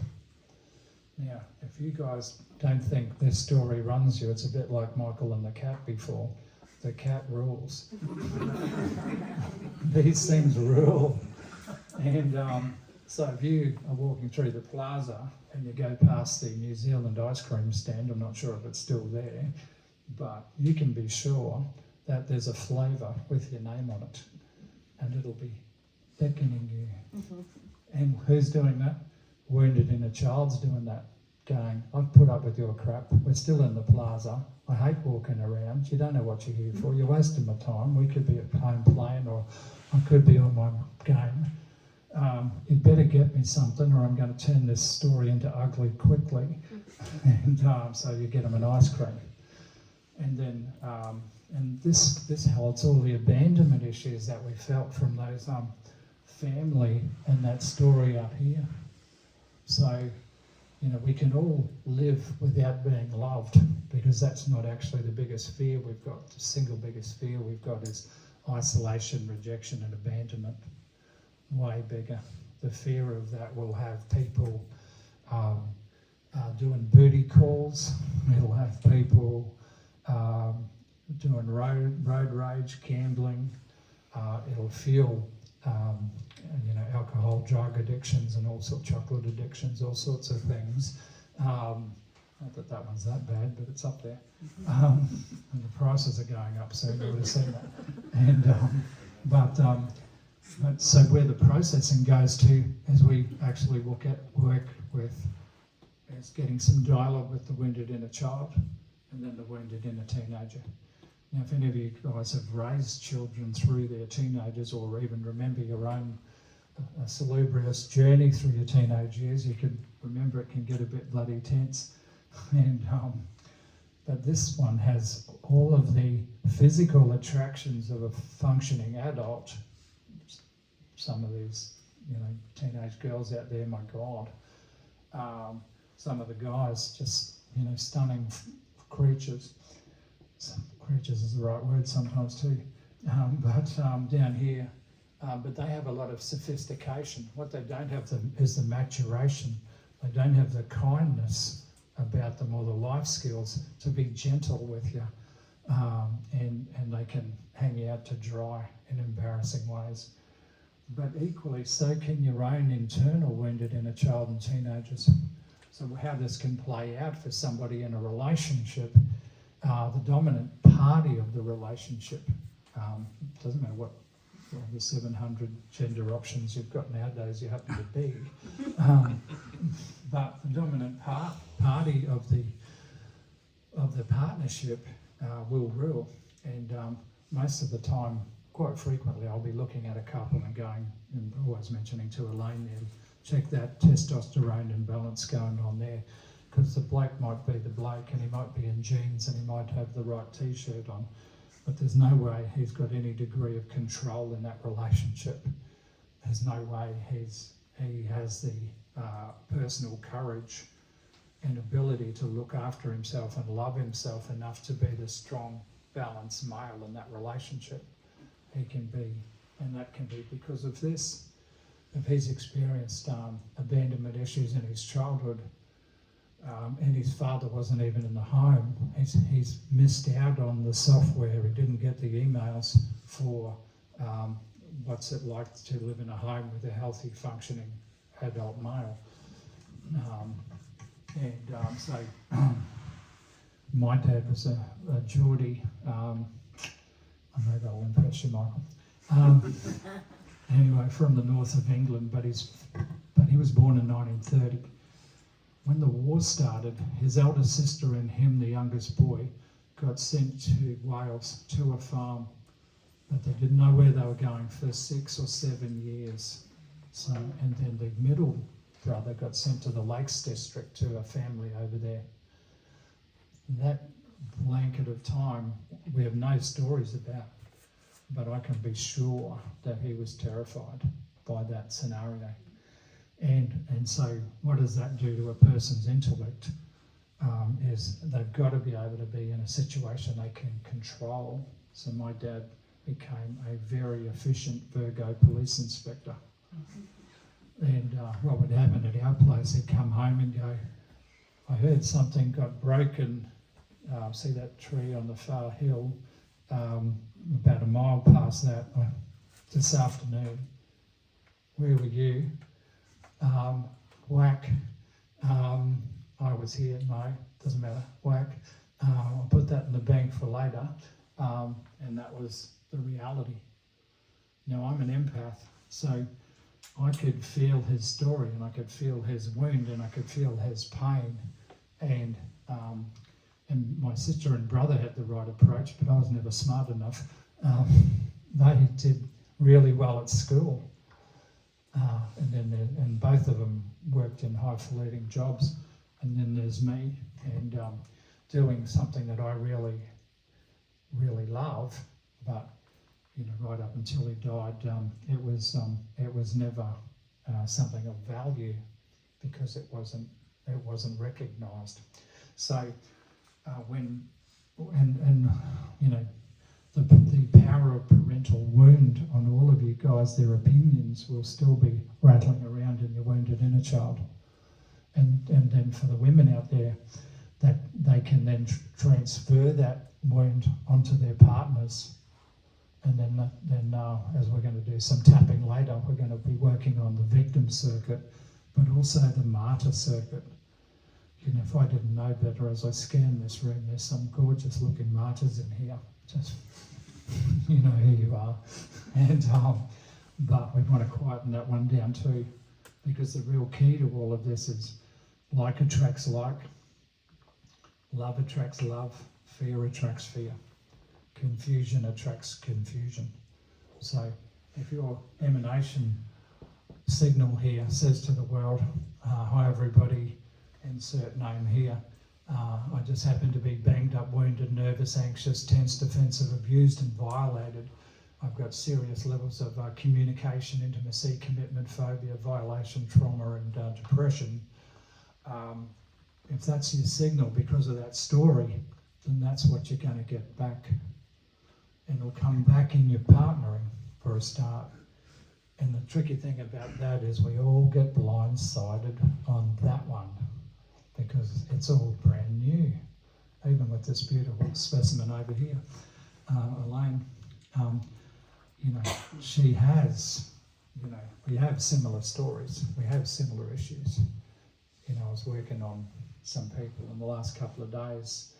Now, if you guys don't think this story runs you, it's a bit like Michael and the cat before. The cat rules. These things rule. And so if you are walking through the plaza and you go past the New Zealand ice cream stand, I'm not sure if it's still there, but you can be sure that there's a flavour with your name on it, and it'll be beckoning you. Mm-hmm. And who's doing that? Wounded inner child's doing that, going, I've put up with your crap, we're still in the plaza, I hate walking around, you don't know what you're here for, you're wasting my time, we could be at home playing, or I could be on my game. You'd better get me something, or I'm going to turn this story into ugly quickly. And so you get them an ice cream. And then, and this holds all the abandonment issues that we felt from those family and that story up here. So, we can all live without being loved, because that's not actually the biggest fear we've got. The single biggest fear we've got is isolation, rejection, and abandonment. Way bigger. The fear of that will have people doing booty calls. It'll have people doing road rage, gambling. It'll feel, alcohol, drug addictions, and all sorts, chocolate addictions, all sorts of things. Not that that one's that bad, but it's up there. And the prices are going up soon. You would have seen that. And but so where the processing goes to, as we actually work with, is getting some dialogue with the wounded inner child, and then the wounded inner teenager. Now, if any of you guys have raised children through their teenagers, or even remember your own salubrious journey through your teenage years, you can remember it can get a bit bloody tense. And but this one has all of the physical attractions of a functioning adult. Some of these, teenage girls out there, my God. Some of the guys, just, stunning creatures. Some creatures is the right word sometimes too. But down here, but they have a lot of sophistication. What they don't have is the maturation. They don't have the kindness about them, or the life skills to be gentle with you. And they can hang you out to dry in embarrassing ways. But equally so can your own internal wounded inner child and teenagers. So how this can play out for somebody in a relationship, the dominant party of the relationship, doesn't matter what the 700 gender options you've got nowadays you happen to be, but the dominant party of the partnership will rule. And most of the time, quite frequently, I'll be looking at a couple and going, and always mentioning to Elaine there, check that testosterone imbalance going on there, because the bloke might be the bloke and he might be in jeans and he might have the right t-shirt on, but there's no way he's got any degree of control in that relationship. There's no way he has the personal courage and ability to look after himself and love himself enough to be the strong, balanced male in that relationship. He can be, and that can be because of this. If he's experienced abandonment issues in his childhood, and his father wasn't even in the home, he's missed out on the software. He didn't get the emails for what's it like to live in a home with a healthy, functioning adult male. So my dad was a Geordie. Maybe I'll impress you, Michael. Anyway, from the north of England, but he was born in 1930. When the war started, his elder sister and him, the youngest boy, got sent to Wales to a farm, but they didn't know where they were going for 6 or 7 years. So, and then the middle brother got sent to the Lakes District to a family over there. That blanket of time we have no stories about, but I can be sure that he was terrified by that scenario. And so what does that do to a person's intellect? Is they've got to be able to be in a situation they can control. So my dad became a very efficient Virgo police inspector. And what would happen at our place, he'd come home and go, I heard something got broken. See that tree on the far hill, about a mile past that this afternoon. Where were you? Whack. I was here, no, doesn't matter, whack. I'll put that in the bank for later. And that was the reality. Now, I'm an empath, so I could feel his story, and I could feel his wound, and I could feel his pain. And my sister and brother had the right approach, but I was never smart enough. They did really well at school. And both of them worked in highfalutin jobs. And then there's me, and doing something that I really, really love, but right up until he died, it was never something of value because it wasn't recognised. So the power of parental wound on all of you guys, their opinions will still be rattling around in your wounded inner child. And then for the women out there, that they can then transfer that wound onto their partners. And then as we're going to do some tapping later, we're going to be working on the victim circuit, but also the martyr circuit. You know, if I didn't know better, as I scan this room, there's some gorgeous looking martyrs in here. Just, you know who you are. And but we want to quieten that one down too, because the real key to all of this is like attracts like, love attracts love, fear attracts fear, confusion attracts confusion. So if your emanation signal here says to the world, hi everybody, insert name here, I just happen to be banged up, wounded, nervous, anxious, tense, defensive, abused and violated. I've got serious levels of communication, intimacy, commitment, phobia, violation, trauma and depression. If that's your signal because of that story, then that's what you're going to get back. And it'll come back in your partnering for a start. And the tricky thing about that is we all get blindsided on that one because it's all brand new. Even with this beautiful specimen over here, Elaine, you know, she has, you know, we have similar stories, we have similar issues. You know, I was working on some people in the last couple of days,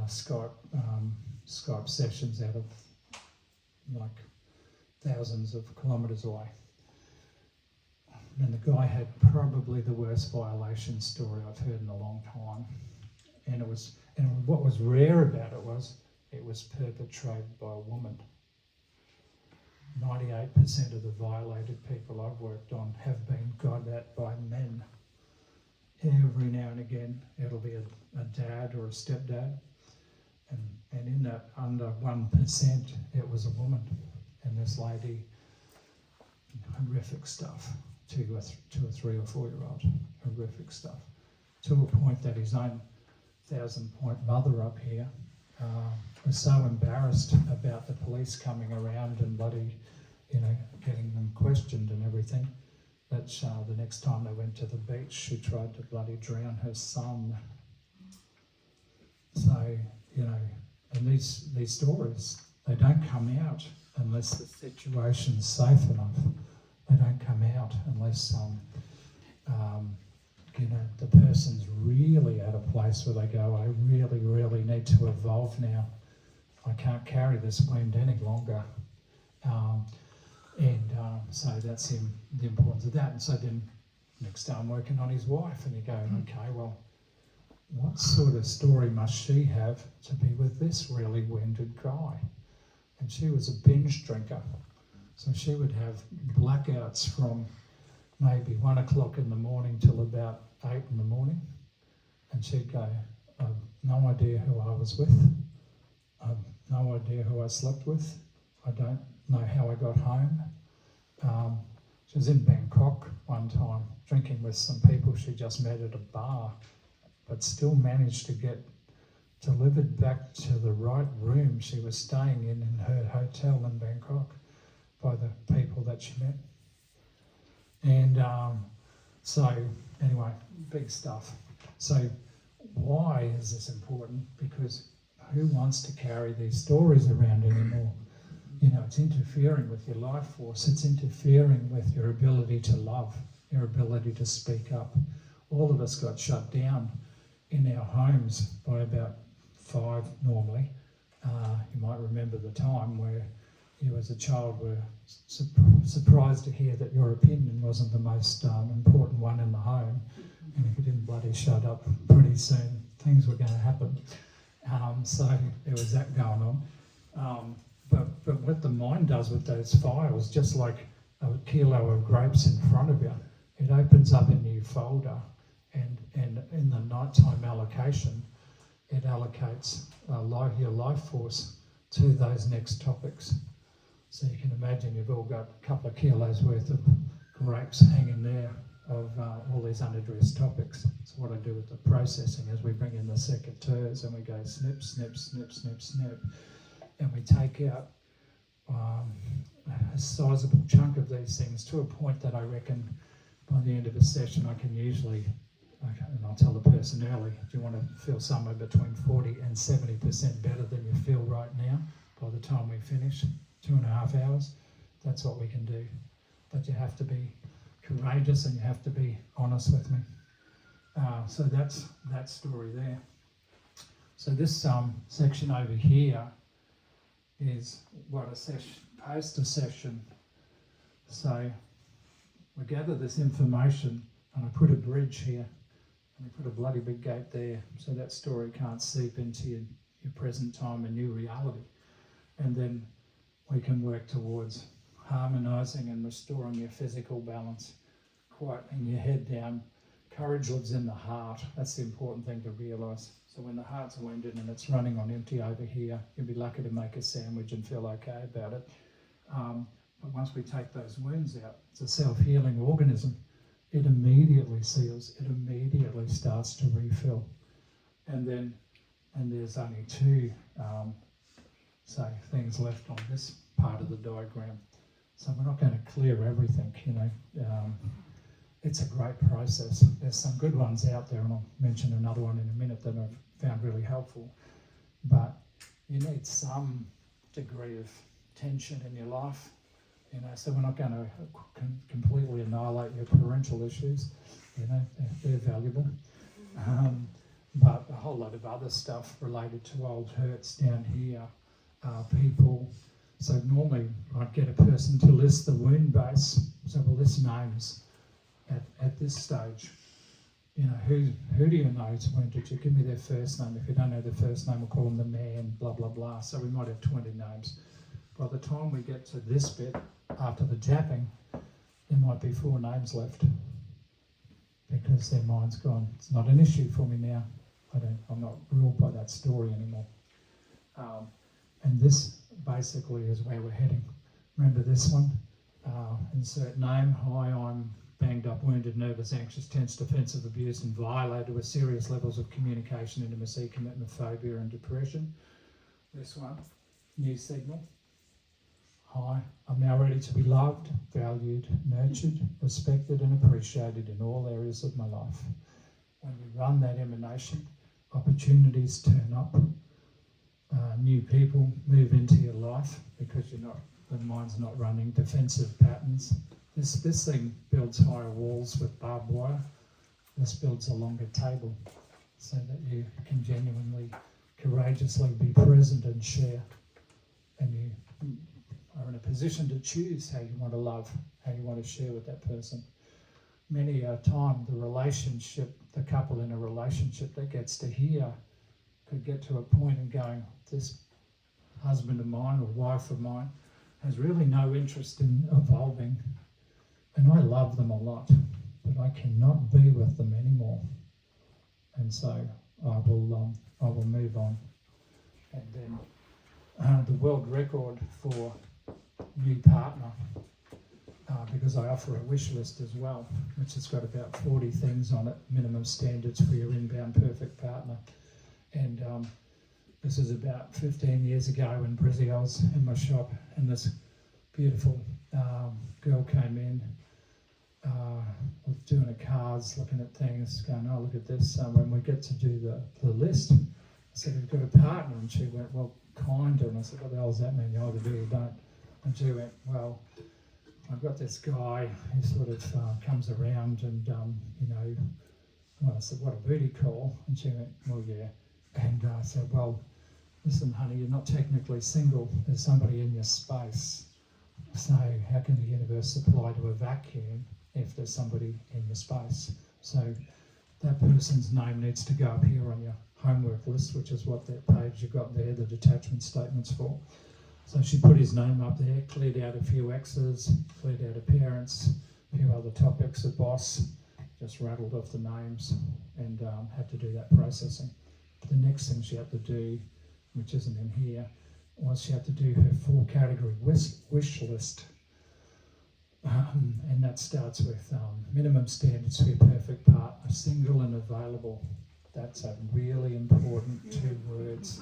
Skype sessions out of like thousands of kilometres away. And the guy had probably the worst violation story I've heard in a long time. And what was rare about it was perpetrated by a woman. 98% of the violated people I've worked on have been got at by men. Every now and again, it'll be a dad or a stepdad. And in that under 1%, it was a woman. And this lady, horrific stuff, two or 3 or 4 year old, horrific stuff. To a point that his own 1,000-point mother up here was so embarrassed about the police coming around and bloody, you know, getting them questioned and everything, that the next time they went to the beach, she tried to bloody drown her son. So, you know, and these stories, they don't come out unless the situation's safe enough. They don't come out unless, you know, the person's really at a place where they go, I really, really need to evolve now. I can't carry this wound any longer. So that's the importance of that. And so then next day I'm working on his wife and you go, okay, well, what sort of story must she have to be with this really wounded guy? And she was a binge drinker. So she would have blackouts from maybe 1 o'clock in the morning till about 8 in the morning. And she'd go, I've no idea who I was with. I've no idea who I slept with. I don't know how I got home. She was in Bangkok one time, drinking with some people she just met at a bar, but still managed to get delivered back to the right room she was staying in her hotel in Bangkok by the people that she met. And so, anyway, big stuff. So why is this important? Because who wants to carry these stories around anymore? You know, it's interfering with your life force. It's interfering with your ability to love, your ability to speak up. All of us got shut down in our homes by about 5 normally. You might remember the time where you as a child were surprised to hear that your opinion wasn't the most important one in the home. And if you didn't bloody shut up, pretty soon things were going to happen. So there was that going on. But what the mind does with those files, just like a kilo of grapes in front of you, it opens up a new folder, and in the nighttime allocation, it allocates your life force to those next topics. So you can imagine you've all got a couple of kilos worth of grapes hanging there of all these unaddressed topics. So what I do with the processing is we bring in the secateurs and we go snip, snip, snip, snip, snip, and we take out a sizable chunk of these things to a point that I reckon by the end of a session I can usually Okay, and I'll tell the person early, do you want to feel somewhere between 40 and 70% better than you feel right now by the time we finish, 2.5 hours? That's what we can do. But you have to be courageous and you have to be honest with me. So that's that story there. So this section over here is what a session, poster session. So we gather this information and I put a bridge here and we put a bloody big gate there so that story can't seep into your present time and new reality. And then we can work towards harmonising and restoring your physical balance, quietening your head down. Courage lives in the heart. That's the important thing to realise. So when the heart's wounded and it's running on empty over here, you'll be lucky to make a sandwich and feel okay about it. But once we take those wounds out, it's a self-healing organism. It immediately seals. It immediately starts to refill. And there's only two things left on this part of the diagram. So we're not going to clear everything, you know. It's a great process. There's some good ones out there, and I'll mention another one in a minute that I've found really helpful. But you need some degree of tension in your life, you know, so we're not going to completely annihilate your parental issues, you know, they're valuable. But a whole lot of other stuff related to old hurts down here, people. So normally I'd get a person to list the wound base, so we'll list names. At this stage, you know, who do you know is wounded? You give me their first name. If you don't know their first name, we'll call them the man, blah, blah, blah. So we might have 20 names. By the time we get to this bit, after the japping, there might be 4 names left because their mind's gone. It's not an issue for me now. I'm not ruled by that story anymore. And this basically is where we're heading. Remember this one? Insert name. Hi, I'm banged up, wounded, nervous, anxious, tense, defensive, abused and violated with serious levels of communication, intimacy, commitment, phobia and depression. This one, new signal. Hi, I'm now ready to be loved, valued, nurtured, respected and appreciated in all areas of my life. When you run that emanation, opportunities turn up, new people move into your life because the mind's not running defensive patterns. This thing builds higher walls with barbed wire. This builds a longer table so that you can genuinely, courageously be present and share. And you are in a position to choose how you want to love, how you want to share with that person. Many a time the couple in a relationship that gets to here could get to a point in going, this husband of mine or wife of mine has really no interest in evolving. And I love them a lot, but I cannot be with them anymore. And so I will move on. And then the world record for new partner, because I offer a wish list as well, which has got about 40 things on it, minimum standards for your inbound perfect partner. And this is about 15 years ago in Brizzy. I was in my shop and this beautiful girl came in, was doing her cards, looking at things, going, oh, look at this. When we get to do the list, I said, we've got a partner. And she went, well, kind of. And I said, what the hell does that mean? You either do or don't. And she went, well, I've got this guy who sort of comes around and, you know, well, I said, what a booty call. And she went, well, yeah. And I said, well, listen, honey, you're not technically single. There's somebody in your space. So how can the universe supply to a vacuum if there's somebody in your space? So that person's name needs to go up here on your homework list, which is what that page you got there, the detachment statement's for. So she put his name up there, cleared out a few X's, cleared out appearance, a few other topics, a boss, just rattled off the names and had to do that processing. The next thing she had to do, which isn't in here, was she had to do her 4-category wish list. And that starts with minimum standards for your perfect partner, single and available. That's a really important 2 words.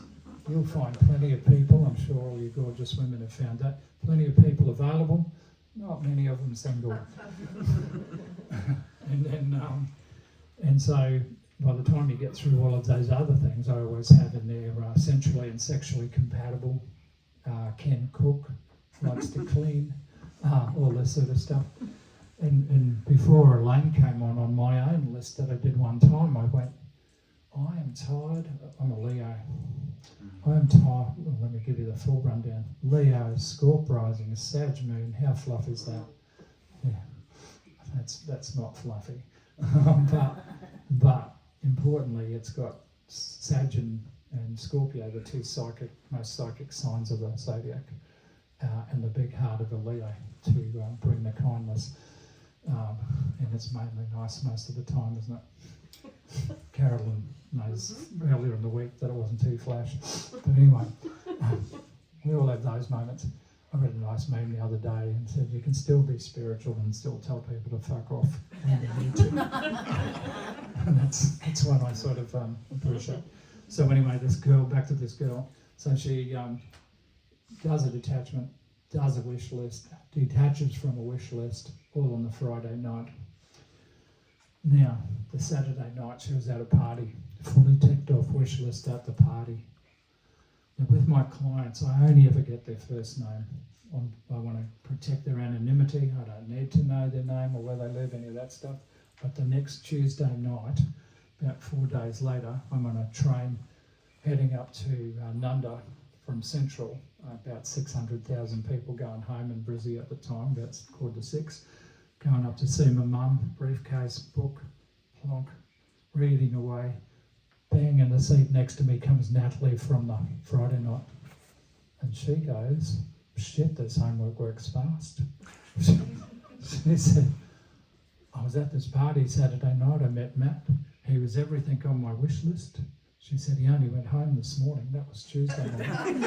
You'll find plenty of people, I'm sure all you gorgeous women have found that, plenty of people available, not many of them single. And then And so by the time you get through all of those other things, I always have in there sensually and sexually compatible, can cook, likes to clean, all this sort of stuff. And before Elaine came on my own list that I did one time, I went, I am tired. I'm a Leo. I am tired. Well, let me give you the full rundown. Leo, Scorp rising, Sag moon. How fluffy is that? Yeah, that's not fluffy. but importantly, it's got Sag and Scorpio, the two most psychic signs of the zodiac, and the big heart of a Leo to bring the kindness. And it's mainly nice most of the time, isn't it? Carolyn knows earlier in the week that it wasn't too flash. But anyway, we all have those moments. I read a nice meme the other day and said you can still be spiritual and still tell people to fuck off when you need to. And that's one I sort of appreciate. So anyway, back to this girl. So she does a detachment, does a wish list, detaches from a wish list, all on the Friday night. Now, the Saturday night she was at a party, fully ticked off wish list at the party. And with my clients, I only ever get their first name. I want to protect their anonymity. I don't need to know their name or where they live, any of that stuff. But the next Tuesday night, about 4 days later, I'm on a train heading up to Nunda from Central, about 600,000 people going home in Brizzy at the time, about 5:45, going up to see my mum, briefcase, book, plonk, reading away. Bang, in the seat next to me comes Natalie from the Friday night. And she goes, shit, this homework works fast. She said, I was at this party Saturday night, I met Matt. He was everything on my wish list. She said he only went home this morning, that was Tuesday morning.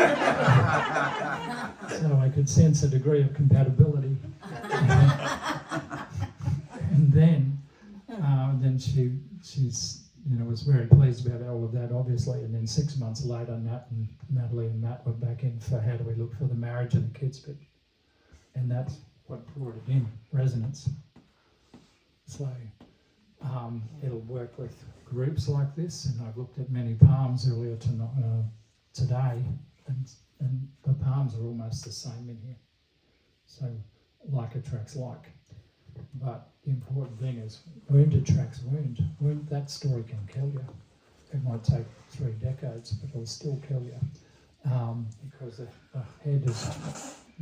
So I could sense a degree of compatibility. And then she's was very pleased about all of that, obviously. And then 6 months later, Natalie and Matt were back in for how do we look for the marriage and the kids bit. And that's what brought it in, resonance. So it'll work with groups like this, and I've looked at many palms earlier today, and the palms are almost the same in here. So like attracts like. But the important thing is wound attracts wound. That story can kill you. It might take 3 decades, but it'll still kill you. Because the head is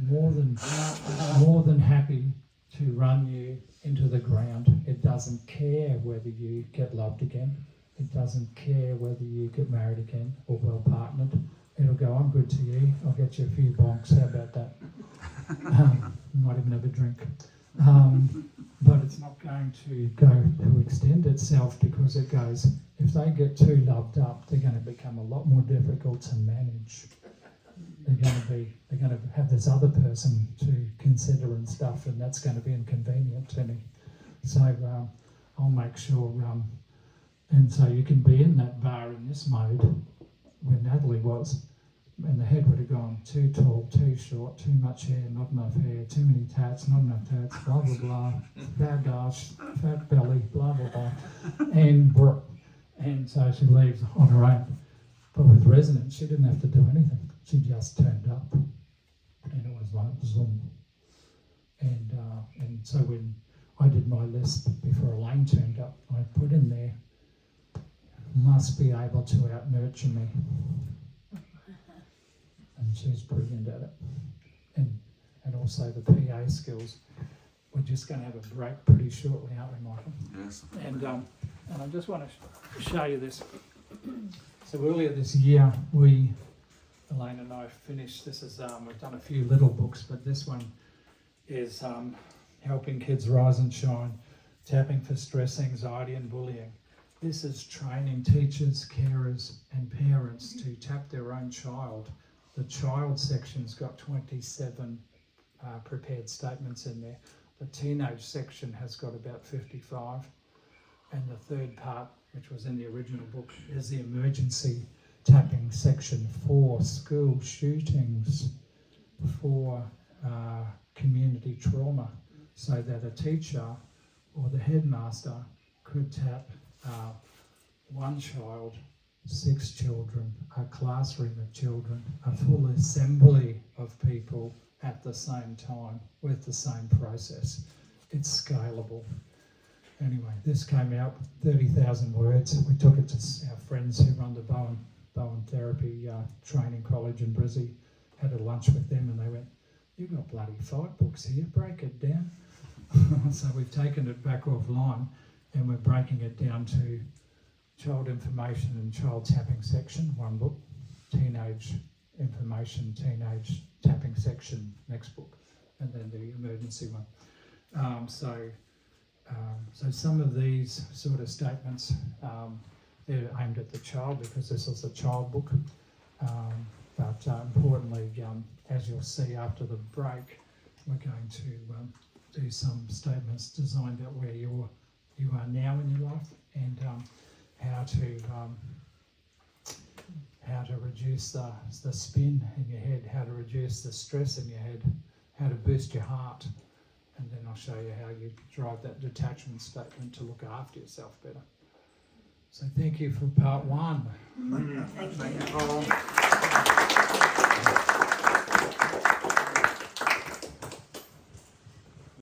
more than happy to run you into the ground. It doesn't care whether you get loved again. It doesn't care whether you get married again or well partnered. It'll go, I'm good to you. I'll get you a few bonks. How about that? Might even have a drink. But it's not going to go to extend itself, because it goes, if they get too loved up, they're going to become a lot more difficult to manage. They're going to have this other person to consider and stuff, and that's going to be inconvenient to me. So I'll make sure, and so you can be in that bar in this mode where Natalie was, and the head would have gone too tall, too short, too much hair, not enough hair, too many tats, not enough tats, blah, blah, blah, fat ass, fat belly, blah, blah, blah, and so she leaves on her own. But with resonance, she didn't have to do anything. She just turned up, and it was like zoom. And so when I did my list before Elaine turned up, I put in there, must be able to out-nurture me. And she's brilliant at it. And also the PA skills. We're just going to have a break pretty shortly, aren't we, Michael? Yes. And I just want to show you this. So earlier this year, Elaine and I finished, this is, we've done a few little books, but this one is Helping Kids Rise and Shine, Tapping for Stress, Anxiety and Bullying. This is training teachers, carers and parents to tap their own child. The child section's got 27 prepared statements in there. The teenage section has got about 55. And the third part, which was in the original book, is the emergency tapping section for school shootings, for community trauma, so that a teacher or the headmaster could tap one child, 6 children, a classroom of children, a full assembly of people at the same time with the same process. It's scalable. Anyway, this came out 30,000 words. We took it to our friends who run the Bowen Therapy Training College in Brizzy. Had a lunch with them and they went, "You've got bloody 5 books here, break it down." So we've taken it back offline and we're breaking it down to child information and child tapping section, 1 book, teenage information, teenage tapping section, next book, and then the emergency one. So some of these sort of statements, they're aimed at the child because this is a child book. But importantly, as you'll see after the break, we're going to do some statements designed at where you are now in your life and how to reduce the spin in your head, how to reduce the stress in your head, how to boost your heart. And then I'll show you how you drive that detachment statement to look after yourself better. So thank you for part 1. Thank you, Paul.